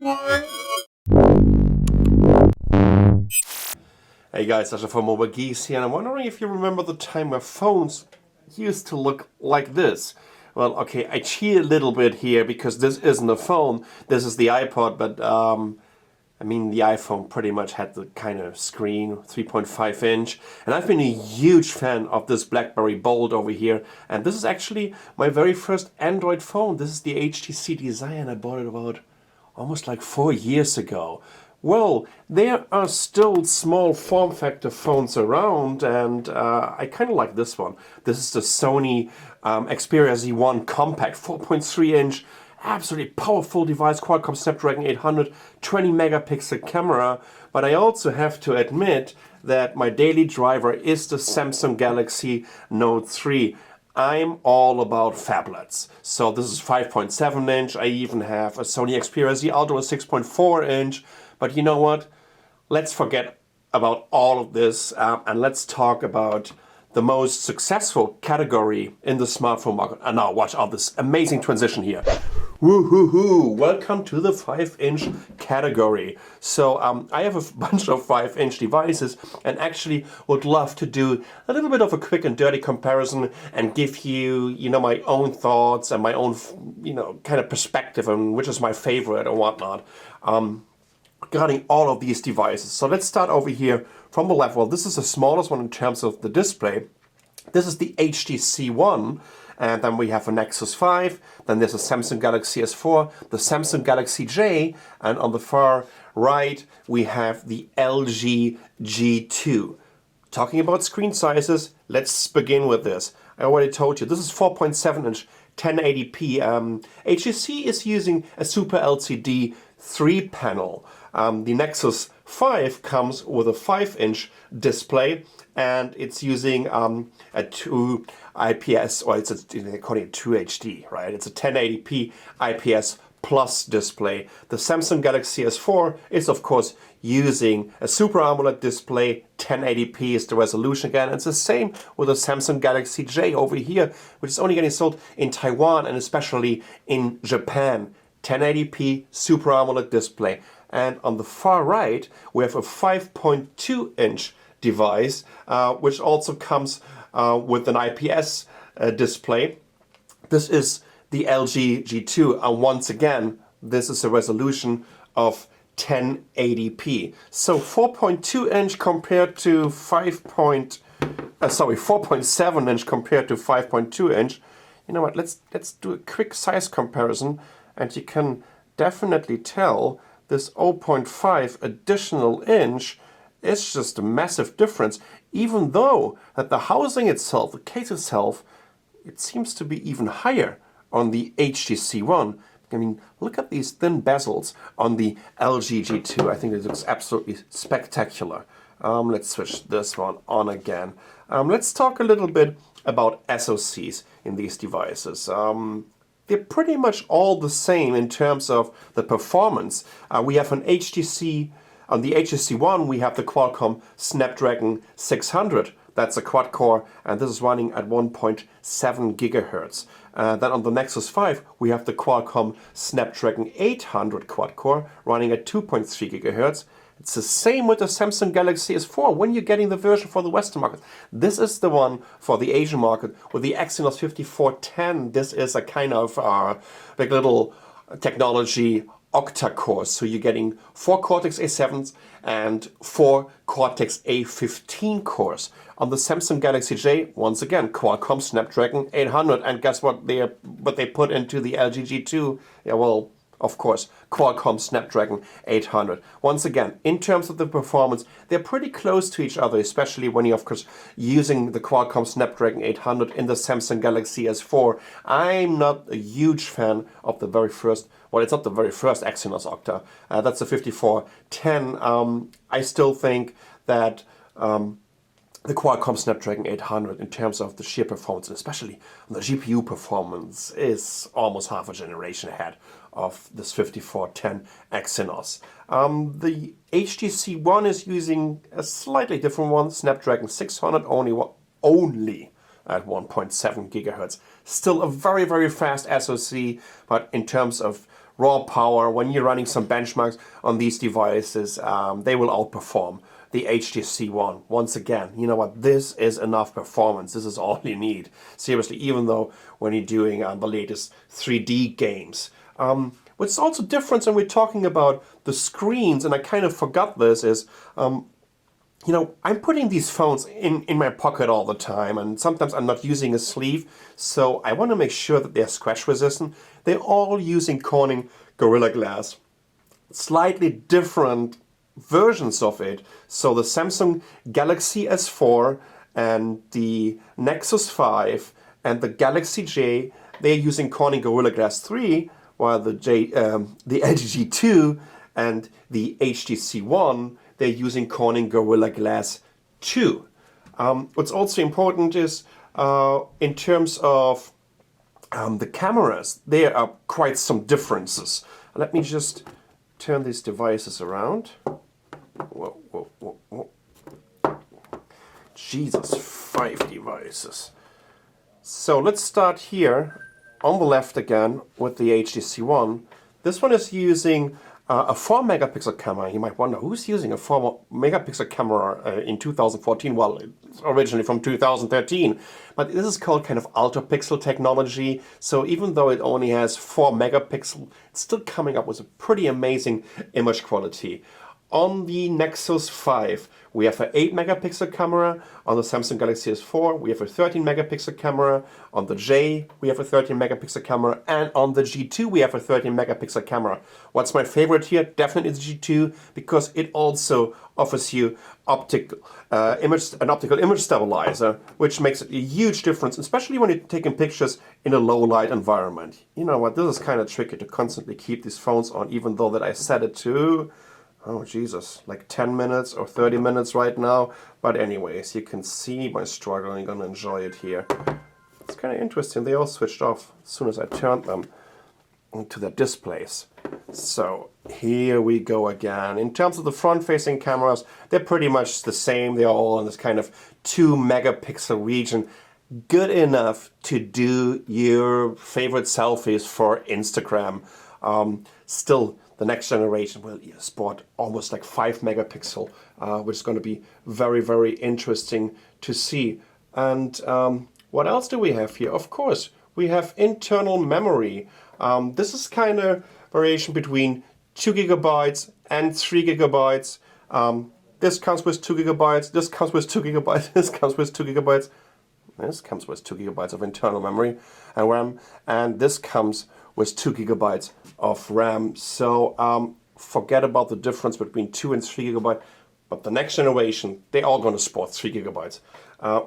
Hey guys, Sasha from Mobile Geeks here, and I'm wondering if you remember the time where phones used to look like this. Well, okay, I cheat a little bit here because this isn't a phone, this is the iPod, but I mean the iPhone pretty much had the kind of screen, 3.5 inch, and I've been a huge fan of this Blackberry Bold over here, and this is actually my very first Android phone. This is the HTC Desire, and I bought it about almost like 4 years ago. Well, there are still small form factor phones around, and I kind of like this one. This is the Sony Xperia Z1 Compact, 4.3 inch, absolutely powerful device, Qualcomm Snapdragon 800, 20 megapixel camera. But I also have to admit that my daily driver is the Samsung Galaxy Note 3. I'm all about phablets. So this is 5.7 inch. I even have a Sony Xperia Z Ultra 6.4 inch. But you know what? Let's forget about all of this and let's talk about the most successful category in the smartphone market. And now watch out, this amazing transition here. Woo-hoo-hoo! Welcome to the 5-inch category. So I have a bunch of 5-inch devices and actually would love to do a little bit of a quick and dirty comparison and give you, my own thoughts and my own, kind of perspective on which is my favorite and whatnot. Regarding all of these devices. So let's start over here from the left. Well, this is the smallest one in terms of the display. This is the Htc One, and then we have a Nexus 5, then there's a Samsung Galaxy S4, the Samsung Galaxy J, and on the far right we have the LG G2. Talking about screen sizes, let's begin with this. I already told you, this is 4.7 inch 1080p. HTC is using a Super LCD 3 panel. The Nexus 5 comes with a 5-inch display, and it's using a 2 IPS, or they call it 2 HD, right? It's a 1080p IPS plus display. The Samsung Galaxy S4 is of course using a Super AMOLED display. 1080p is the resolution again. It's the same with the Samsung Galaxy J over here, which is only getting sold in Taiwan and especially in Japan. 1080p Super AMOLED display. And on the far right, we have a 5.2 inch device, which also comes with an IPS display. This is the LG G2, and once again, this is a resolution of 1080p. So 4.2 inch compared to 4.7 inch compared to 5.2 inch. You know what? Let's do a quick size comparison, and you can definitely tell this 0.5 additional inch is just a massive difference, even though that the housing itself, the case itself, it seems to be even higher on the HTC One. I mean, look at these thin bezels on the LG G2. I think it looks absolutely spectacular. Let's switch this one on again. Let's talk a little bit about SoCs in these devices. They're pretty much all the same in terms of the performance. We have on the HTC One, we have the Qualcomm Snapdragon 600. That's a quad core, and this is running at 1.7 gigahertz. Then on the Nexus 5, we have the Qualcomm Snapdragon 800 quad core running at 2.3 gigahertz. It's the same with the Samsung Galaxy S4 when you're getting the version for the Western market. This is the one for the Asian market with the Exynos 5410. This is a kind of big little technology octa-core. So you're getting 4 Cortex A7s and 4 Cortex A15 cores. On the Samsung Galaxy J, once again, Qualcomm Snapdragon 800. And guess what they put into the LG G2? Yeah, well, of course, Qualcomm Snapdragon 800. Once again, in terms of the performance, they're pretty close to each other, especially when you're, of course, using the Qualcomm Snapdragon 800 in the Samsung Galaxy S4. I'm not a huge fan of the very first, well, it's not the very first Exynos Octa. That's the 5410. I still think that the Qualcomm Snapdragon 800 in terms of the sheer performance, and especially on the GPU performance, is almost half a generation ahead of this 5410 Exynos. The HTC One is using a slightly different one, Snapdragon 600, only at 1.7 gigahertz. Still a very, very fast SoC, but in terms of raw power, when you're running some benchmarks on these devices, they will outperform the HTC One. Once again, you know what? This is enough performance. This is all you need. Seriously, even though when you're doing the latest 3D games. What's also different when we're talking about the screens, and I kind of forgot this, is you know, I'm putting these phones in my pocket all the time, and sometimes I'm not using a sleeve, so I want to make sure that they're scratch resistant. They're all using Corning Gorilla Glass. Slightly different versions of it. So the Samsung Galaxy S4 and the Nexus 5 and the Galaxy J, they're using Corning Gorilla Glass 3, while the LG G2 and the HTC One, they're using Corning Gorilla Glass 2. What's also important is in terms of the cameras, there are quite some differences. Let me just turn these devices around. Whoa, whoa, whoa, whoa. Jesus, 5 devices. So let's start here on the left again with the HTC One. This one is using a 4 megapixel camera. You might wonder, who's using a 4 megapixel camera in 2014? Well, it's originally from 2013. But this is called kind of ultra pixel technology. So even though it only has 4 megapixel, it's still coming up with a pretty amazing image quality. On the Nexus 5, we have an 8 megapixel camera. On the Samsung Galaxy S4, we have a 13 megapixel camera. On the J, we have a 13 megapixel camera. And on the G2, we have a 13 megapixel camera. What's my favorite here? Definitely the G2, because it also offers you an optical image stabilizer, which makes a huge difference, especially when you're taking pictures in a low light environment. You know what? This is kind of tricky to constantly keep these phones on, even though that I set it to, oh Jesus, like 10 minutes or 30 minutes right now. But anyways, you can see my struggle and you're gonna enjoy it here. It's kind of interesting. They all switched off as soon as I turned them into their displays. So here we go again. In terms of the front-facing cameras, they're pretty much the same. They're all in this kind of 2 megapixel region. Good enough to do your favorite selfies for Instagram. Still, the next generation will sport almost like 5 megapixel, which is going to be very, very interesting to see. And what else do we have here? Of course, we have internal memory. This is kind of variation between 2 gigabytes and 3 gigabytes. This comes with 2 gigabytes, this comes with 2 gigabytes, this comes with 2 gigabytes. This comes with 2 gigabytes of internal memory and RAM, and this comes with 2 gigabytes of RAM. So forget about the difference between 2 and 3 gigabytes, but the next generation, they're all going to support 3 gigabytes.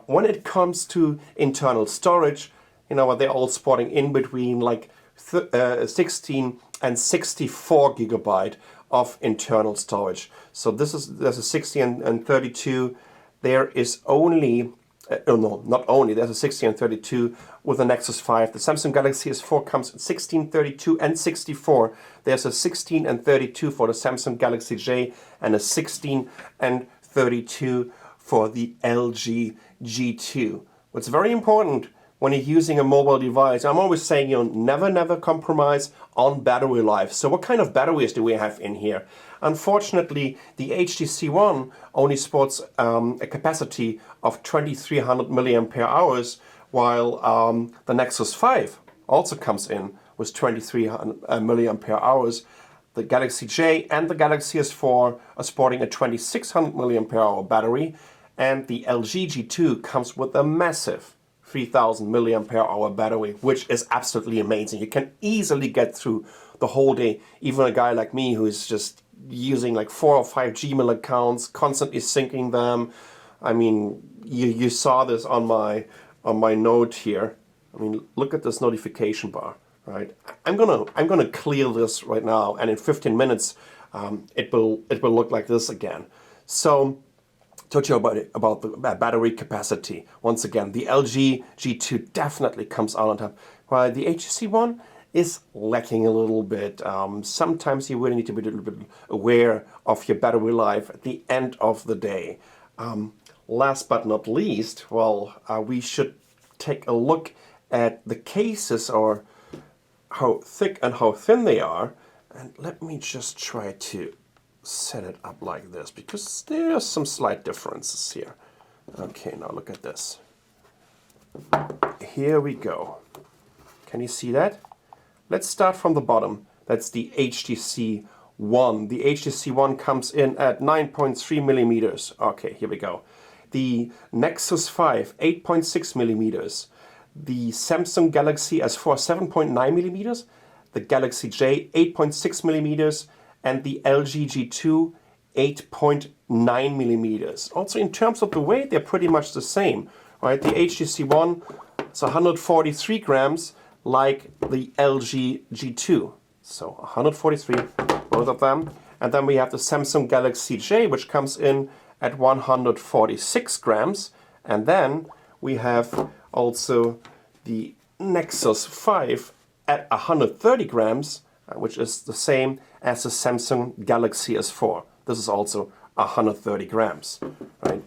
When it comes to internal storage, you know what, they're all sporting in between like 16 and 64 gigabyte of internal storage. So there's a 60 and 32. There is only there's a 60 and 32 with the Nexus 5. The Samsung Galaxy S4 comes in 16, 32 and 64. There's a 16 and 32 for the Samsung Galaxy J and a 16 and 32 for the LG G2. What's very important when you're using a mobile device, I'm always saying, you know, never compromise on battery life. So what kind of batteries do we have in here? Unfortunately, the HTC One only sports a capacity of 2300 milliampere hours, while the Nexus 5 also comes in with 2300 milliampere hours. The Galaxy J and the Galaxy S4 are sporting a 2600 milliampere hour battery, and the LG G2 comes with a massive 3000 milliampere hour battery, which is absolutely amazing. You can easily get through the whole day. Even a guy like me who is just using like 4 or 5 Gmail accounts, constantly syncing them. I mean, you saw this on my note here. I mean, look at this notification bar, right? I'm gonna clear this right now, and in 15 minutes, it will look like this again. So, told you about the battery capacity. Once again, the LG G2 definitely comes out on top, while the HTC One is lacking a little bit. Sometimes you really need to be a little bit aware of your battery life at the end of the day. Last but not least, well, we should take a look at the cases, or how thick and how thin they are. And let me just try to set it up like this, because there's some slight differences here. Okay, now look at this. Here we go. Can you see that? Let's start from the bottom. That's the HTC One. The HTC One comes in at 9.3 millimeters. Okay, here we go. The Nexus 5, 8.6 millimeters. The Samsung Galaxy S4, 7.9 millimeters. The Galaxy J, 8.6 millimeters. And the LG G2, 8.9 millimeters. Also, in terms of the weight, they're pretty much the same. Right? The HTC One is 143 grams, like the LG G2. So 143, both of them. And then we have the Samsung Galaxy J, which comes in at 146 grams. And then we have also the Nexus 5 at 130 grams, which is the same as the Samsung Galaxy S4. This is also 130 grams, right?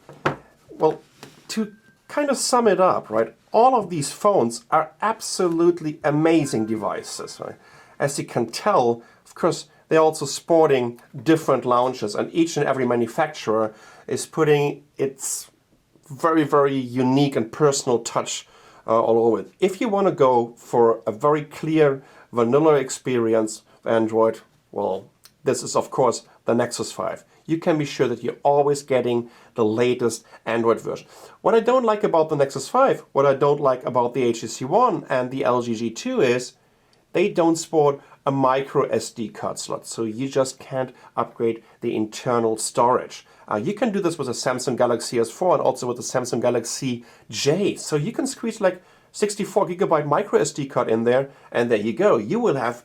Well, to kind of sum it up, right? All of these phones are absolutely amazing devices, right? As you can tell, of course, they're also sporting different launches, and each and every manufacturer is putting its very, very unique and personal touch all over it. If you want to go for a very clear vanilla experience of Android, well, this is of course the Nexus 5. You can be sure that you're always getting the latest Android version. What I don't like about the Nexus 5, what I don't like about the HTC One and the LG G2 is they don't sport a micro SD card slot, so you just can't upgrade the internal storage. You can do this with a Samsung Galaxy S4 and also with the Samsung Galaxy J. So you can squeeze like 64 gigabyte micro SD card in there, and there you go. You will have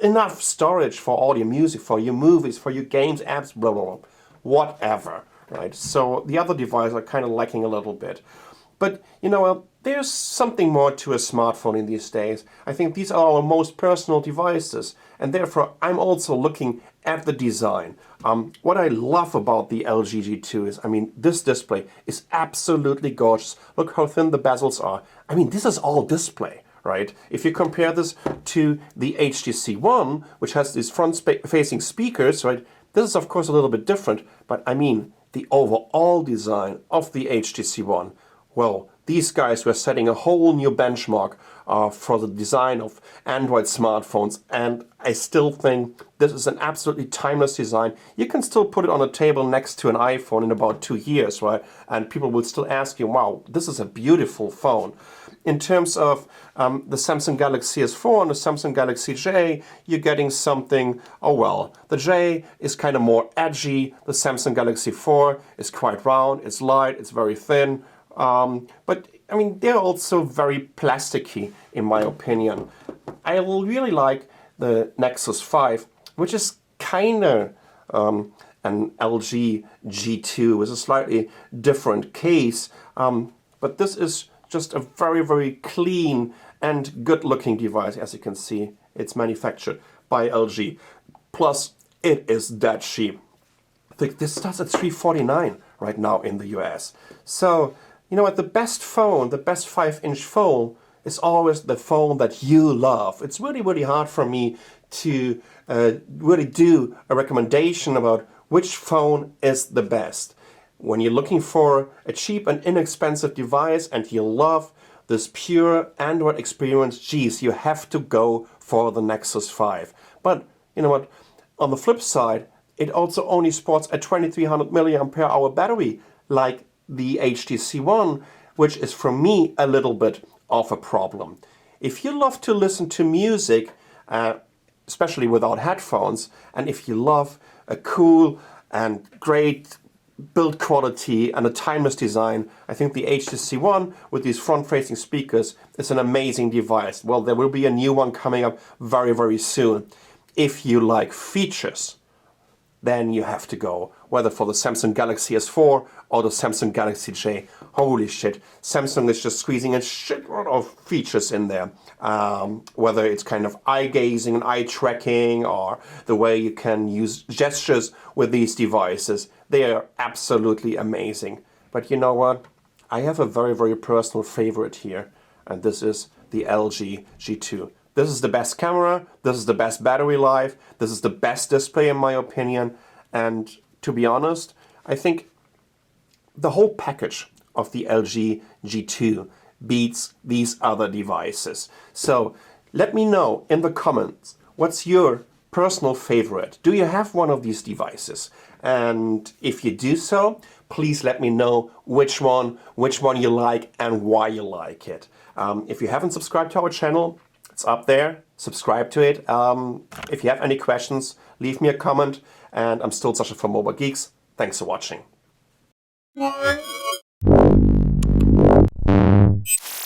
enough storage for all your music, for your movies, for your games, apps, blah, blah, blah, whatever, right? So the other devices are kind of lacking a little bit. But, you know, there's something more to a smartphone in these days. I think these are our most personal devices, and therefore I'm also looking at the design. What I love about the LG G2 is, I mean, this display is absolutely gorgeous. Look how thin the bezels are. I mean, this is all display. Right? If you compare this to the HTC One, which has these front-facing speakers, right? This is of course a little bit different, but I mean the overall design of the HTC One. Well, these guys were setting a whole new benchmark for the design of Android smartphones, and I still think this is an absolutely timeless design. You can still put it on a table next to an iPhone in about 2 years, right? And people will still ask you, wow, this is a beautiful phone. In terms of the Samsung Galaxy S4 and the Samsung Galaxy J, you're getting something, oh well, the J is kind of more edgy, the Samsung Galaxy 4 is quite round, it's light, it's very thin, but I mean, they're also very plasticky in my opinion. I really like the Nexus 5, which is kind of an LG G2 with a slightly different case, but this is just a very, very clean and good-looking device. As you can see, it's manufactured by LG. Plus, it is that cheap. I think this starts at $349 right now in the US. So, you know what, the best phone, the best 5-inch phone is always the phone that you love. It's really, really hard for me to really do a recommendation about which phone is the best. When you're looking for a cheap and inexpensive device and you love this pure Android experience, geez, you have to go for the Nexus 5. But, you know what, on the flip side, it also only sports a 2300 milliampere hour battery like the HTC One, which is for me a little bit of a problem. If you love to listen to music, especially without headphones, and if you love a cool and great build quality and a timeless design, I think the HTC One with these front-facing speakers is an amazing device. Well, there will be a new one coming up very, very soon. If you like features, then you have to go whether for the Samsung Galaxy S4 or the Samsung Galaxy J. Holy shit, Samsung is just squeezing a shitload of features in there. Whether it's kind of eye gazing and eye tracking or the way you can use gestures with these devices, they are absolutely amazing. But you know what? I have a very, very personal favorite here, and this is the LG G2. This is the best camera, this is the best battery life, this is the best display in my opinion, and to be honest, I think the whole package of the LG G2 beats these other devices. So let me know in the comments, what's your personal favorite? Do you have one of these devices? And if you do so, please let me know which one you like and why you like it. If you haven't subscribed to our channel, it's up there. Subscribe to it. If you have any questions, leave me a comment. And I'm still Sasha from Mobile Geeks. Thanks for watching.